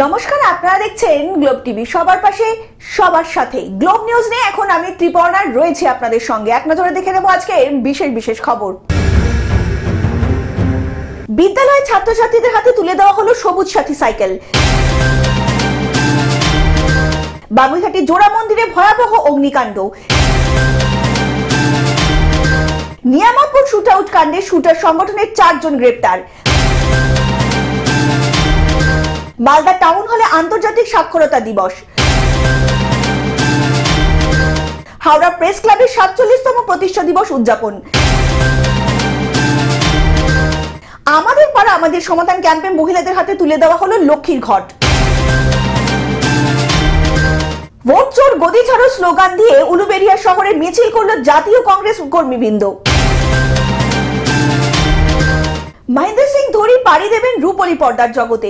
নমস্কার, আপনারা দেখছেন গ্লোব টিভি। সবার পাশে সবার সাথে গ্লোব নিউজ নিয়ে এখন আমি ত্রিপর্ণা রয়েছে আপনাদের সঙ্গে। এক নজরে দেখে নেব আজকের বিশেষ খবর। বিদ্যালয়ে ছাত্রছাত্রীদের হাতে তুলে দেওয়া হলো সবুজ সাথী সাইকেল। বাগুইঘাটি জোড়া মন্দিরে ভয়াবহ অগ্নিকাণ্ড। নিয়ামতপুর শুট আউট কাণ্ডে শুটার সংগঠনের 4 জন গ্রেপ্তার। মালদা টাউন হলে আন্তর্জাতিক সাক্ষরতা দিবস। হাওড়া প্রেস ক্লাবের 47তম প্রতিষ্ঠা দিবস উদযাপন। আমাদের পাড়া আমাদের সমাধান ক্যাম্পে মহিলাদের হাতে তুলে দেওয়া হলো লক্ষ্মীর ঘট। ভোট চোর গদি ছাড়ো স্লোগান দিয়ে উলুবেড়িয়া শহরে মিছিল করল জাতীয় কংগ্রেস কর্মীবৃন্দ। মহেন্দ্র সিং ধোনি পাড়ি দেবেন রূপলী পর্দার জগতে।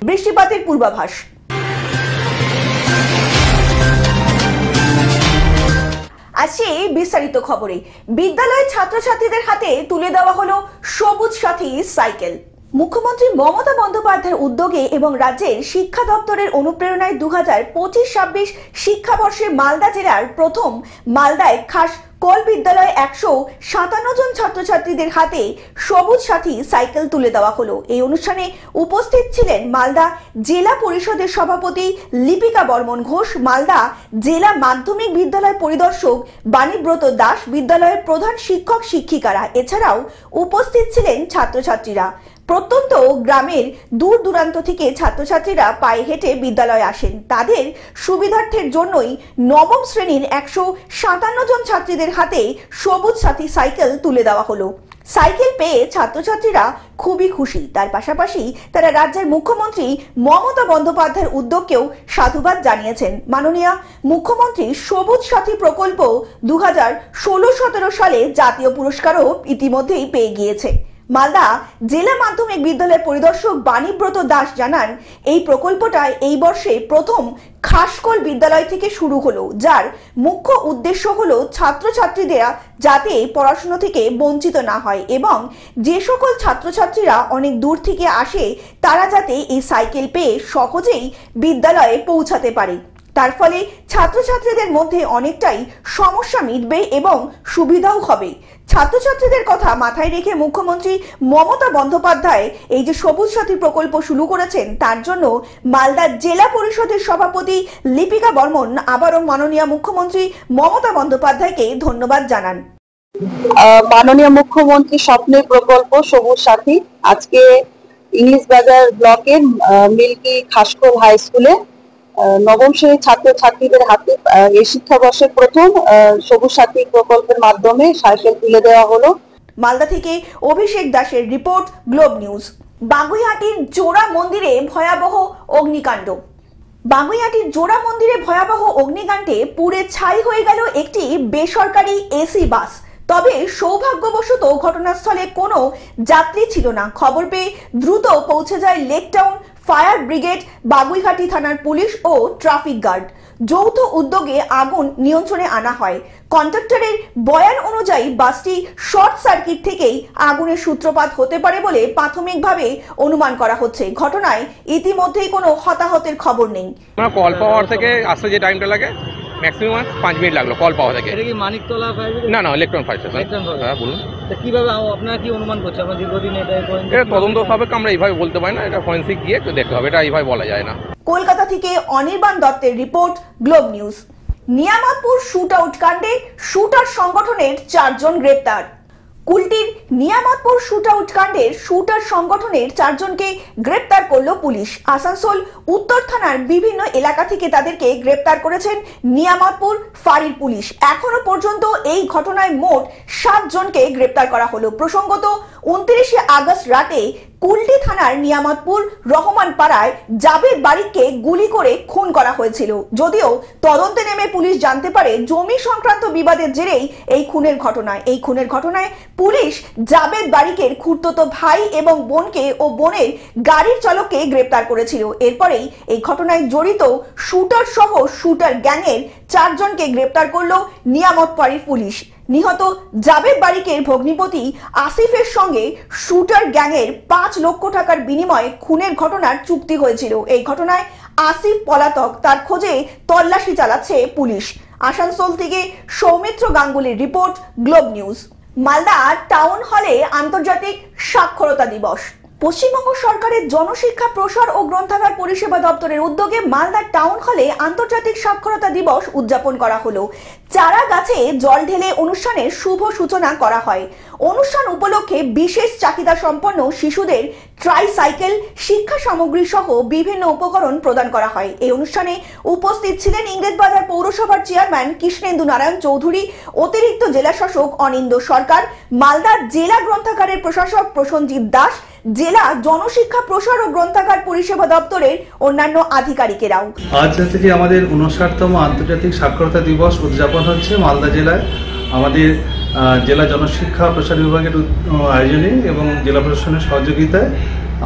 বৃষ্টিপাতের পূর্বাভাস। আসছে বিস্তারিত খবরে। বিদ্যালয়ের ছাত্রছাত্রীদের হাতে তুলে দেওয়া হলো সবুজ সাথী সাইকেল। মুখ্যমন্ত্রী মমতা বন্দ্যোপাধ্যায়ের উদ্যোগে এবং রাজ্যের শিক্ষা দপ্তরের অনুপ্রেরণায় 2025-26 শিক্ষাবর্ষে মালদা জেলার প্রথম মালদায় খাস কল বিদ্যালয়ে 157 জন ছাত্রছাত্রীদের হাতে সবুজ সাথী সাইকেল তুলে দেওয়া হলো। এই অনুষ্ঠানে উপস্থিত ছিলেন মালদা জেলা পরিষদের সভাপতি লিপিকা বর্মন ঘোষ, মালদা জেলা মাধ্যমিক বিদ্যালয় পরিদর্শক বাণীব্রত দাস, বিদ্যালয়ের প্রধান শিক্ষক শিক্ষিকারা। এছাড়াও উপস্থিত ছিলেন ছাত্রছাত্রীরা। প্রত্যন্ত গ্রামের দূর দূরান্ত থেকে ছাত্রছাত্রীরা পায়ে হেঁটে বিদ্যালয়ে আসেন। তাদের সুবিধার্থের জন্যই নবম শ্রেণীর 157 জন ছাত্রীদের হাতে সবুজ সাথী সাইকেল তুলে দেওয়া হলো। সাইকেল পেয়ে ছাত্রছাত্রীরা খুবই খুশি। তার পাশাপাশি তারা রাজ্যের মুখ্যমন্ত্রী মমতা বন্দ্যোপাধ্যায়ের উদ্যোগকেও সাধুবাদ জানিয়েছেন। মাননীয় মুখ্যমন্ত্রী সবুজ সাথী প্রকল্প 2016-17 সালে জাতীয় পুরস্কারও ইতিমধ্যেই পেয়ে গিয়েছে। মালদা জেলা মাধ্যমিক বিদ্যালয়ের পরিদর্শক বাণীব্রত দাস জানান, এই প্রকল্পটা এই বর্ষে প্রথম খাসকল বিদ্যালয় থেকে শুরু হলো, যার মুখ্য উদ্দেশ্য হলো ছাত্রছাত্রীরা যাতে পড়াশোনা থেকে বঞ্চিত না হয় এবং যে সকল ছাত্রছাত্রীরা অনেক দূর থেকে আসে তারা যাতে এই সাইকেল পেয়ে সহজেই বিদ্যালয়ে পৌঁছাতে পারে। তার ফলে ছাত্রছাত্রীদের মধ্যে অনেকটাই সমস্যা মিটবে এবং সুবিধাও হবে। ছাত্রছাত্রীদের কথা মাথায় রেখে মুখ্যমন্ত্রী মমতা বন্দ্যোপাধ্যায় এই যে সবুজ সাথী প্রকল্প শুরু করেছেন, তার জন্য মালদা জেলা পরিষদের সভাপতি লিপিকা বর্মন আবারও মাননীয় মুখ্যমন্ত্রী মমতা বন্দ্যোপাধ্যায়কে ধন্যবাদ জানান। মাননীয় মুখ্যমন্ত্রী স্বপ্নের প্রকল্প সবুজ সাথী আজকে ইংলিশ বাজার ব্লকের মিল্কি খাসকল হাই স্কুলে নবম শ্রেণীর ছাত্রছাত্রীদের হাতে এই শিক্ষাবর্ষের প্রথম সবুজ সাথী প্রকল্পের মাধ্যমে সাইকেল তুলে দেওয়া হলো। মালদা থেকে অভিষেক দাসের রিপোর্ট, গ্লোব নিউজ। বাগুইহাটির জোড়া মন্দিরে ভয়াবহ অগ্নিকাণ্ড। বাগুইহাটির জোড়া মন্দিরে ভয়াবহ অগ্নিকাণ্ডে পুড়ে ছাই হয়ে গেল একটি বেসরকারি এসি বাস। তবে সৌভাগ্যবশত ঘটনাস্থলে কোনো যাত্রী ছিল না। খবর পেয়ে দ্রুত পৌঁছে যায় লেক টাউন ফায়ার ব্রিগেড, বাগুইঘাটি থানার পুলিশ ও ট্রাফিক গার্ড। যৌথ উদ্যোগে আগুন নিয়ন্ত্রণে আনা হয়। কন্ট্রাক্টরের বয়ান অনুযায়ী বাসটি শর্ট সার্কিট থেকেই আগুনের সূত্রপাত হতে পারে বলে প্রাথমিকভাবে অনুমান করা হচ্ছে। ঘটনায় ইতিমধ্যেই কোনো হতাহতের খবর নেই। কল পাওয়ার থেকে আসতে যে টাইমটা লাগে ম্যাক্সিমাম 5 মিনিট লাগলো কল পাওয়া থেকে। এটা কি মানিকতলা ফায়ার ব্রিগেড? না, ইলেকট্রন ফায়ার স্টেশন। হ্যাঁ, বলুন। কিভাবে আপনারা কি অনুমান করছেন? আমরা দীর্ঘদিন এটা তদন্ত হবে, আমরা এইভাবে বলতে পারি না, এটা ফরেনসিক গিয়ে একটু দেখতে হবে, এটা এইভাবে বলা যায় না। কলকাতা থেকে অনির্বাণ দত্তের report, globe news. Niamatpur shoot out কাণ্ডে শুটার সংগঠনের 4 জন গ্রেপ্তার। কুলটির নিয়ামতপুর শুট আউট কাণ্ডের শুটার সংগঠনের 4 জনকে গ্রেপ্তার করল পুলিশ। আসানসোল উত্তর থানার বিভিন্ন এলাকা থেকে তাদেরকে গ্রেপ্তার করেছেন নিয়ামতপুর ফাঁড়ির পুলিশ। এখনো পর্যন্ত এই ঘটনায় মোট 7 জনকে গ্রেপ্তার করা হলো। প্রসঙ্গত 29 আগস্ট রাতে কুলটি থানার নিয়ামতপুর রহমান পাড়ায় জাবেদ বারিককে গুলি করে খুন করা হয়েছিল। যদিও তদন্তে নেমে পুলিশ জানতে পারে জমি সংক্রান্ত বিবাদের জেরেই এই খুনের ঘটনায় পুলিশ জাবেদ বারিকের খুড়তুতো ভাই এবং বোনকে ও বোনের গাড়ির চালককে গ্রেপ্তার করেছিল। এরপরেই এই ঘটনায় জড়িত শুটার সহ শুটার গ্যাংয়ের 4 জনকে গ্রেপ্তার করলো নিয়ামতপুর পুলিশ। নিহত জাবেদ বারিকের ভগ্নিপতি আসিফের সঙ্গে শুটার গ্যাংয়ের 5 লক্ষ টাকার বিনিময়ে খুনের ঘটনার চুক্তি হয়েছিল। এই ঘটনায় আসিফ পলাতক, তার খোঁজে তল্লাশি চালাচ্ছে পুলিশ। আসানসোল থেকে সৌমিত্র গাঙ্গুলির report, globe news. Malda town হলে আন্তর্জাতিক সাক্ষরতা দিবস। পশ্চিমবঙ্গ সরকারের জনশিক্ষা প্রসার ও গ্রন্থাগার পরিষেবা দপ্তরের উদ্যোগে মালদা টাউন হলে আন্তর্জাতিক সাক্ষরতা দিবস উদযাপন করা হলো। চারা গাছে জল ঢেলে অনুষ্ঠানের শুভ সূচনা করা হয়। অনুষ্ঠান উপলক্ষে বিশেষ চাহিদা সম্পন্ন শিশুদের ট্রাইসাইকেল, শিক্ষা সামগ্রী সহ বিভিন্ন উপকরণ প্রদান করা হয়। এই অনুষ্ঠানে উপস্থিত ছিলেন ইংরেজবাজার পৌরসভার চেয়ারম্যান কৃষ্ণেন্দু নারায়ণ চৌধুরী, অতিরিক্ত জেলা শাসক অনিন্দ্য সরকার, মালদা জেলা গ্রন্থাগারের প্রশাসক প্রসেনজিৎ দাস, জেলা জনশিক্ষা প্রসার ও গ্রন্থাগার পরিষেবা দপ্তরের অন্যান্য আধিকারিকেরাও। আজ থেকে আমাদের 59তম আন্তর্জাতিক সাক্ষরতা দিবস উদযাপন হচ্ছে মালদা জেলায়। আমাদের জেলা জনশিক্ষা প্রসার বিভাগের আয়োজনে এবং জেলা প্রশাসনের সহযোগিতায়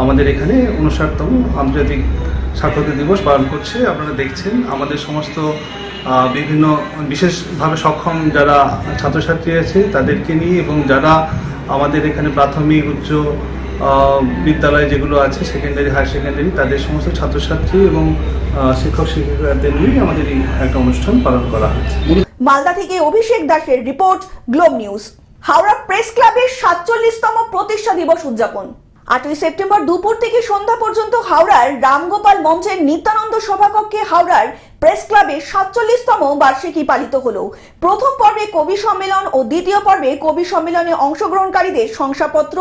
আমাদের এখানে 59তম আন্তর্জাতিক সাক্ষরতা দিবস পালন করছে। আপনারা দেখছেন আমাদের সমস্ত বিভিন্ন বিশেষভাবে সক্ষম যারা ছাত্রছাত্রী আছে তাদেরকে নিয়ে, এবং যারা আমাদের এখানে প্রাথমিক, উচ্চ বিদ্যালয় যেগুলো আছে, সেকেন্ডারি, হায়ার সেকেন্ডারি, তাদের সমস্ত ছাত্রছাত্রী এবং শিক্ষক শিক্ষিকাদের নিয়ে আমাদের এই একটা অনুষ্ঠান পালন করা হচ্ছে। মালদা থেকে অভিষেক দাসের report, globe news. Howrah press ক্লাবের 47তম প্রতিষ্ঠা দিবস উদযাপন। 8ই সেপ্টেম্বর দুপুর থেকে সন্ধ্যা পর্যন্ত হাওড়ার রামগোপাল মঞ্চের নিত্যানন্দ সভাকক্ষে হাওড়ার প্রেস ক্লাবের 47তম বার্ষিকী পালিত হলো। প্রথম পর্বে কবি সম্মেলন ও দ্বিতীয় পর্বে কবি সম্মেলনে অংশগ্রহণকারীদের শংসাপত্র,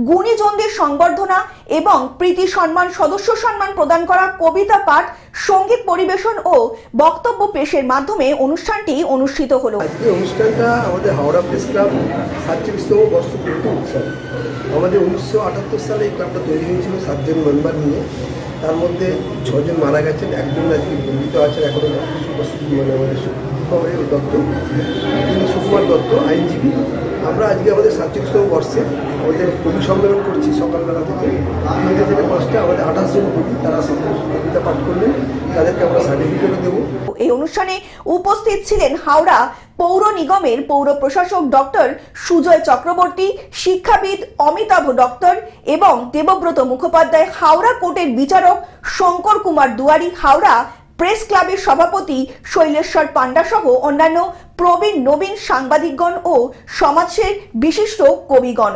গুণীজনদের সংবর্ধনা এবং প্রীতি সম্মান, সদস্য সম্মান প্রদান করা, কবিতা পাঠ, সঙ্গীত পরিবেশন ও বক্তব্য পেশের মাধ্যমে অনুষ্ঠানটি অনুষ্ঠিত হলো। আজকে অনুষ্ঠানটা আমাদের হাওড়া প্রেস ক্লাব 47তম বর্ষপূর্তি উৎসব। আমাদের 1978 সালে এই ক্লাবটা তৈরি হয়েছিল 7 জন মেম্বার নিয়ে। তার মধ্যে 6 জন মারা গেছেন, একজন আজকে বন্দিত আছেন এখনো, আমাদের সুকুমার দত্ত, তিনি সুকুমার দত্ত আইনজীবী। আমরা আজকে আমাদের 47তম বর্ষে আমাদের কবি সম্মেলন করছি সকালবেলা থেকে 3টে থেকে 5টা। আমাদের 28 জন কবি, তারা কবিতা পাঠ করলেন, তাদেরকে আমরা সার্টিফিকেটও দেবো। এই অনুষ্ঠানে উপস্থিত ছিলেন হাওড়া পৌর নিগমের পৌর প্রশাসক ডক্টর সুজয় চক্রবর্তী, শিক্ষাবিদ অমিতাভ ডক্টর এবং দেবব্রত মুখোপাধ্যায়, হাওড়া কোর্টের বিচারক শঙ্কর কুমার দুয়ারি, হাওড়া প্রেস ক্লাবের সভাপতি শৈলেশ্বর পান্ডা সহ অন্যান্য প্রবীণ নবীন সাংবাদিকগণ ও সমাজের বিশিষ্ট কবিগণ।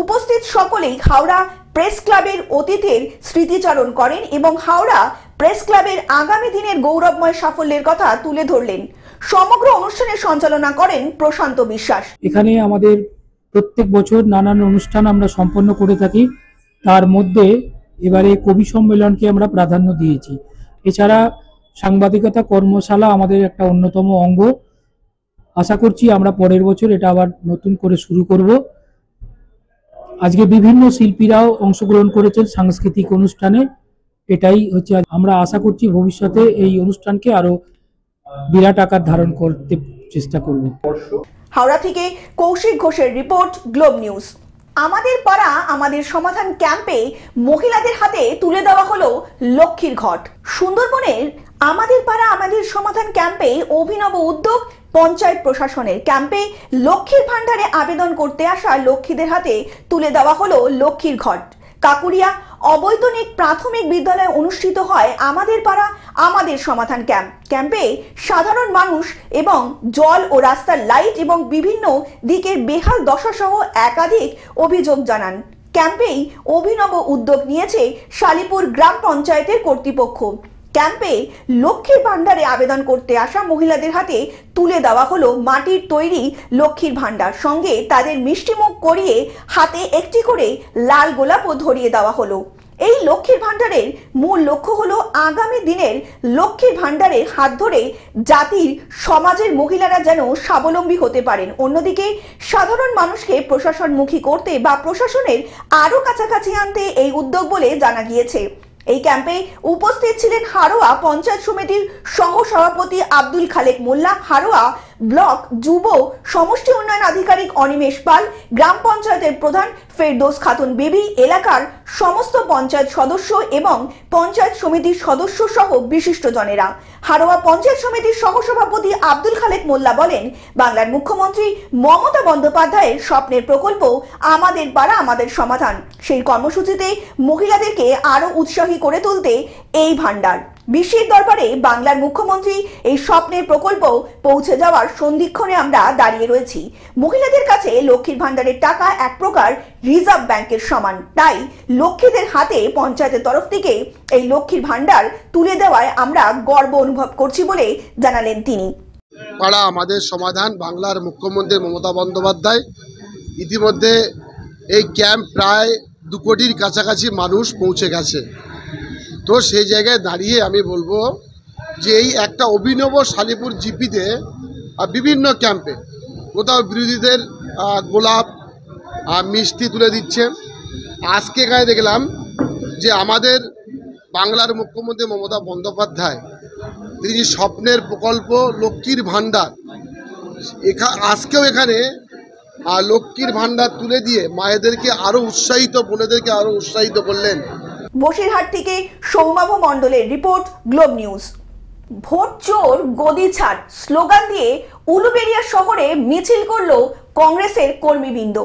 উপস্থিত সকলেই হাওড়া প্রেস ক্লাবের অতীতের স্মৃতিচারণ করেন এবং হাওড়া প্রেস ক্লাবের আগামী দিনের গৌরবময় সাফল্যের কথা তুলে ধরলেন। সমগ্র অনুষ্ঠানের সঞ্চালনা করেন প্রশান্ত বিশ্বাস। এখানে আমাদের প্রত্যেক বছর নানান অনুষ্ঠান আমরা সম্পন্ন করে থাকি, তার মধ্যে এবারে কবি সম্মেলনকে আমরা প্রাধান্য দিয়েছি। এছাড়া সাংবাদিকতা কর্মশালা আমাদের একটা অন্যতম অঙ্গ। আশা করছি আমরা পরের বছর এটা আবার নতুন করে শুরু করব। আজকে বিভিন্ন শিল্পীরাও অংশগ্রহণ করেছেন সাংস্কৃতিক অনুষ্ঠানে। এটাই হচ্ছে, আমরা আশা করছি ভবিষ্যতে এই অনুষ্ঠানকে আরো বিরাট আকার ধারণ করতে চেষ্টা করব। হাওড়া থেকে কৌশিক ঘোষের রিপোর্ট, গ্লোব নিউজ। আমাদের পাড়া আমাদের সমাধান ক্যাম্পে মহিলাদের হাতে তুলে দেওয়া হলো লক্ষ্মীর ঘট। সুন্দরবনের আমাদের পাড়া আমাদের সমাধান ক্যাম্পে অভিনব উদ্যোগ পঞ্চায়েত প্রশাসনের। ক্যাম্পে লক্ষ্মীর ভান্ডারে আবেদন করতে আসা লক্ষ্মীদের হাতে তুলে দেওয়া হলো লক্ষ্মীর ঘট। কাকুরিয়া অবৈতনিক প্রাথমিক বিদ্যালয়ে অনুষ্ঠিত হয় আমাদের পাড়া আমাদের সমাধান ক্যাম্প। ক্যাম্পে সাধারণ মানুষ এবং জল ও রাস্তার লাইট এবং বিভিন্ন দিকের বেহাল দশা সহ একাধিক অভিযোগ জানান। ক্যাম্পেই অভিনব উদ্যোগ নিয়েছে শালিপুর গ্রাম পঞ্চায়েতের কর্তৃপক্ষ। ক্যাম্পে লক্ষ্মীর ভান্ডারে আবেদন করতে আসা মহিলাদের হাতে তুলে দেওয়া হলো মাটির তৈরি লক্ষ্মীর ভান্ডার, সঙ্গে তাদের মিষ্টিমুখ করিয়ে হাতে একটি করে লাল গোলাপও ধরিয়ে দেওয়া হলো। এই লক্ষ্মীর ভান্ডারের মূল লক্ষ্য হলো আগামী দিনের লক্ষ্মীর ভান্ডারের হাত ধরে জাতির সমাজের মহিলারা যেন স্বাবলম্বী হতে পারেন। অন্যদিকে সাধারণ মানুষকে প্রশাসনমুখী করতে বা প্রশাসনের আরো কাছাকাছি আনতে এই উদ্যোগ বলে জানা গিয়েছে। এই ক্যাম্পে উপস্থিত ছিলেন হারোয়া পঞ্চায়েত সমিতির সহ সভাপতি আব্দুল খালেক মোল্লা, হারোয়া ব্লক যুব সমষ্টি উন্নয়ন আধিকারিক অনিমেষ পাল, গ্রাম পঞ্চায়েতের প্রধান ফেরদৌস খাতুন বেবি, এলাকার সমস্ত পঞ্চায়েত সদস্য এবং পঞ্চায়েত সমিতির সদস্য সহ বিশিষ্টজনেরা। হারোয়া পঞ্চায়েত সমিতির সহসভাপতি আব্দুল খালেক মোল্লা বলেন, বাংলার মুখ্যমন্ত্রী মমতা বন্দ্যোপাধ্যায়ের স্বপ্নের প্রকল্প আমাদের পাড়া আমাদের সমাধান, সেই কর্মসূচিতে মহিলাদেরকে আরো উৎসাহী করে তুলতে এই ভান্ডার। বিশ্বের দরবারে বাংলার মুখ্যমন্ত্রী এই স্বপ্নের প্রকল্প পৌঁছে যাওয়ার সন্ধিক্ষণে আমরা দাঁড়িয়ে রয়েছি। মহিলাদের কাছে লক্ষ্মীর ভান্ডারের টাকা এক প্রকার রিজার্ভ ব্যাংকের সমান, তাই লক্ষ্মীদের হাতে পঞ্চায়েতের তরফ থেকে এই লক্ষ্মীর ভান্ডার তুলে দেওয়ায় আমরা গর্ব অনুভব করছি বলে জানালেন তিনি। পাড়া আমাদের সমাধান, বাংলার মুখ্যমন্ত্রী মমতা বন্দ্যোপাধ্যায় ইতিমধ্যে এই ক্যাম্প প্রায় 2 কোটির কাছাকাছি মানুষ পৌঁছে গেছে। তো সেই জায়গায় দাঁড়িয়ে আমি বলবো যে এই একটা অভিনব শালিপুর জিপিতে বিভিন্ন ক্যাম্পে কোথাও বিরোধীদের গোলাপ মিষ্টি তুলে দিচ্ছে। আজকে এখানে দেখলাম যে আমাদের বাংলার মুখ্যমন্ত্রী মমতা বন্দ্যোপাধ্যায় তিনি স্বপ্নের প্রকল্প লক্ষ্মীর ভাণ্ডার আজকেও এখানে লক্ষ্মীর ভাণ্ডার তুলে দিয়ে মায়েদেরকে আরও উৎসাহিত, বোনেদেরকে আরও উৎসাহিত করলেন। বসিরহাট থেকে সৌমাভ মণ্ডলের রিপোর্ট, গ্লোব নিউজ। ভোট চোর গদি ছাড় স্লোগান দিয়ে উলুবেড়িয়া শহরে মিছিল করল কংগ্রেসের কর্মীবৃন্দ।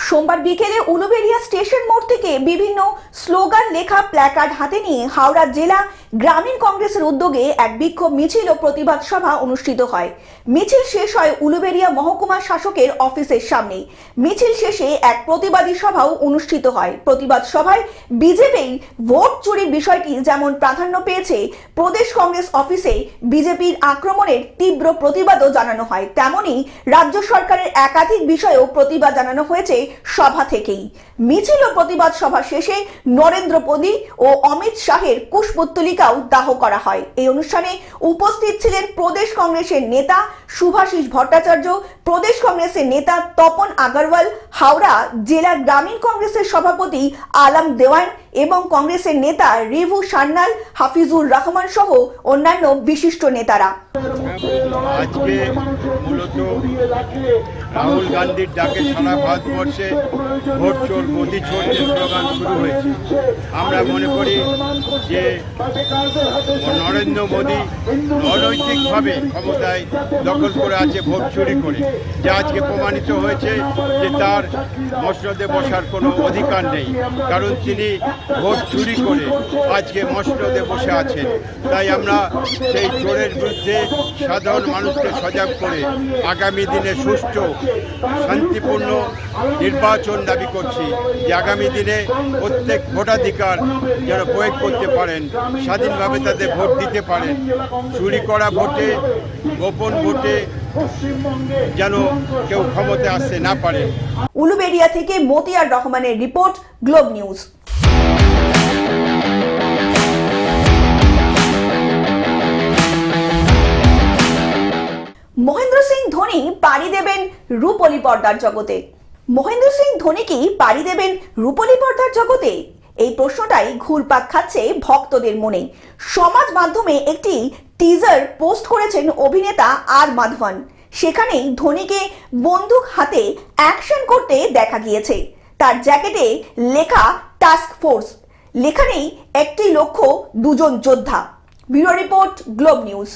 সোমবার বিকেলে উলুবেড়িয়া স্টেশন মোড় থেকে বিভিন্ন স্লোগান লেখা প্ল্যাকার্ড হাতে নিয়ে হাওড়া জেলা গ্রামীণ কংগ্রেসের উদ্যোগে এক বিক্ষোভ মিছিল ও প্রতিবাদ সভা অনুষ্ঠিত হয়। মিছিল শেষ হয় উলুবেড়িয়া মহকুমা শাসকের অফিসের সামনে। মিছিল শেষে এক প্রতিবাদী সভাও অনুষ্ঠিত হয়। প্রতিবাদ সভায় বিজেপির ভোট চুরির বিষয়টি যেমন প্রাধান্য পেয়েছে, প্রদেশ কংগ্রেস অফিসে বিজেপির আক্রমণের তীব্র প্রতিবাদও জানানো হয়, তেমনি রাজ্য সরকারের একাধিক বিষয়েও প্রতিবাদ জানানো হয়েছে সভা থেকেই। মিছিল ও প্রতিবাদ সভা শেষে নরেন্দ্র মোদী ও অমিত শাহের কুশপুত্তলিকাও দাহ করা হয়। এই অনুষ্ঠানে উপস্থিত ছিলেন প্রদেশ কংগ্রেসের নেতা শুভাশিস ভট্টাচার্য, প্রদেশ কংগ্রেসের নেতা তপন আগরওয়াল, হাওড়া জেলা গ্রামীণ কংগ্রেসের সভাপতি আলম দেওয়ান এবং কংগ্রেসের নেতা রিভু সান্যাল, হাফিজুর রহমান সহ অন্যান্য বিশিষ্ট নেতারা। আজকে মূলত রাহুল গান্ধীর ডাকে সারা ভারতবর্ষে ভোট চোর গদি চোর যে স্লোগান শুরু হয়েছে, আমরা মনে করি যে নরেন্দ্র মোদী অনৈতিকভাবে ক্ষমতায় দখল করে আছে ভোট চুরি করে, যা আজকে প্রমাণিত হয়েছে যে তার মসনদে বসার কোনো অধিকার নেই, কারণ তিনি ভোট চুরি করে আজকে মসনদে বসে আছেন। তাই আমরা সেই চোরের বিরুদ্ধে সাধারণ মানুষকে সজাগ করে আগামী দিনে সুষ্ঠু শান্তিপূর্ণ নির্বাচন দাবি করছি, যে আগামী দিনে প্রত্যেক ভোটাধিকার যেন প্রয়োগ করতে পারেন, স্বাধীনভাবে তাদের ভোট দিতে পারেন। চুরি করা ভোটে, গোপন ভোটে যেন কেউ ক্ষমতায় আসতে না পারে। উলুবেড়িয়া থেকে মতিয়ার রহমানের report, globe news. Mahendra Singh Dhoni পাড়ি দেবেন রূপলী পর্দার জগতে। মহেন্দ্র সিং ধোনি কি পাড়ি দেবেন রূপলী পর্দার জগতে? এই প্রশ্নটাই ঘুরপাক খাচ্ছে ভক্তদের মনে। সমাজ মাধ্যমে একটি টিজার পোস্ট করেছেন অভিনেতা আর মাধবন। সেখানেই ধোনিকে বন্দুক হাতে অ্যাকশন করতে দেখা গিয়েছে। তার জ্যাকেটে লেখা টাস্ক ফোর্স, লেখা নেই একটি লক্ষ্য, 2 জন যোদ্ধা। Bureau report, globe news.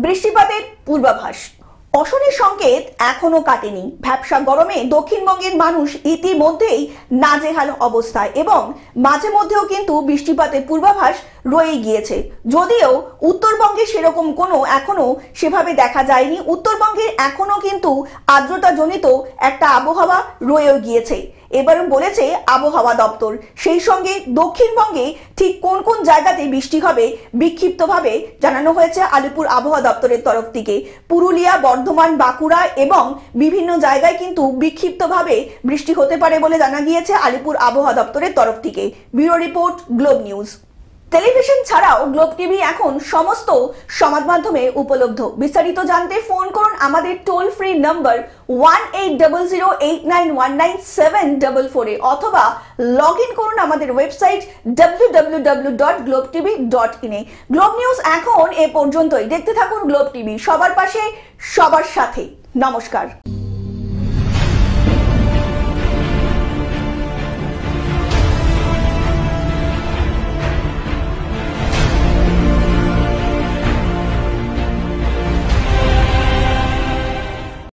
বৃষ্টিপাতের পূর্বাভাস। অশনির সংকেত এখনো কাটেনি। ভ্যাপসা গরমে দক্ষিণবঙ্গের মানুষ ইতিমধ্যেই নাজেহাল অবস্থায় এবং মাঝে মধ্যেও কিন্তু বৃষ্টিপাতের পূর্বাভাস রয়ে গিয়েছে। যদিও উত্তরবঙ্গে সেরকম কোনো এখনো সেভাবে দেখা যায়নি। উত্তরবঙ্গের এখনো কিন্তু আর্দ্রতাজনিত একটা আবহাওয়া রয়েও গিয়েছে, এবারও বলেছে আবহাওয়া দপ্তর। সেই সঙ্গে দক্ষিণবঙ্গে ঠিক কোন কোন জায়গাতে বৃষ্টি হবে বিক্ষিপ্তভাবে জানানো হয়েছে আলিপুর আবহাওয়া দপ্তরের তরফ থেকে। পুরুলিয়া, বর্ধমান, বাঁকুড়া এবং বিভিন্ন জায়গায় কিন্তু বিক্ষিপ্তভাবে বৃষ্টি হতে পারে বলে জানা গিয়েছে আলিপুর আবহাওয়া দপ্তরের তরফ থেকে। Bureau report, globe news. Television ছাড়াও গ্লোব টিভি এখন সমস্ত সমাজ মাধ্যমে উপলব্ধ। বিস্তারিত জানতে ফোন করুন আমাদের টোল ফ্রি নম্বর 180089197444 অথবা লগ ইন করুন আমাদের ওয়েবসাইট www.globetv.in এ। গ্লোব নিউজ এখন এ পর্যন্তই। দেখতে থাকুন গ্লোব টিভি, সবার পাশে সবার সাথে। নমস্কার।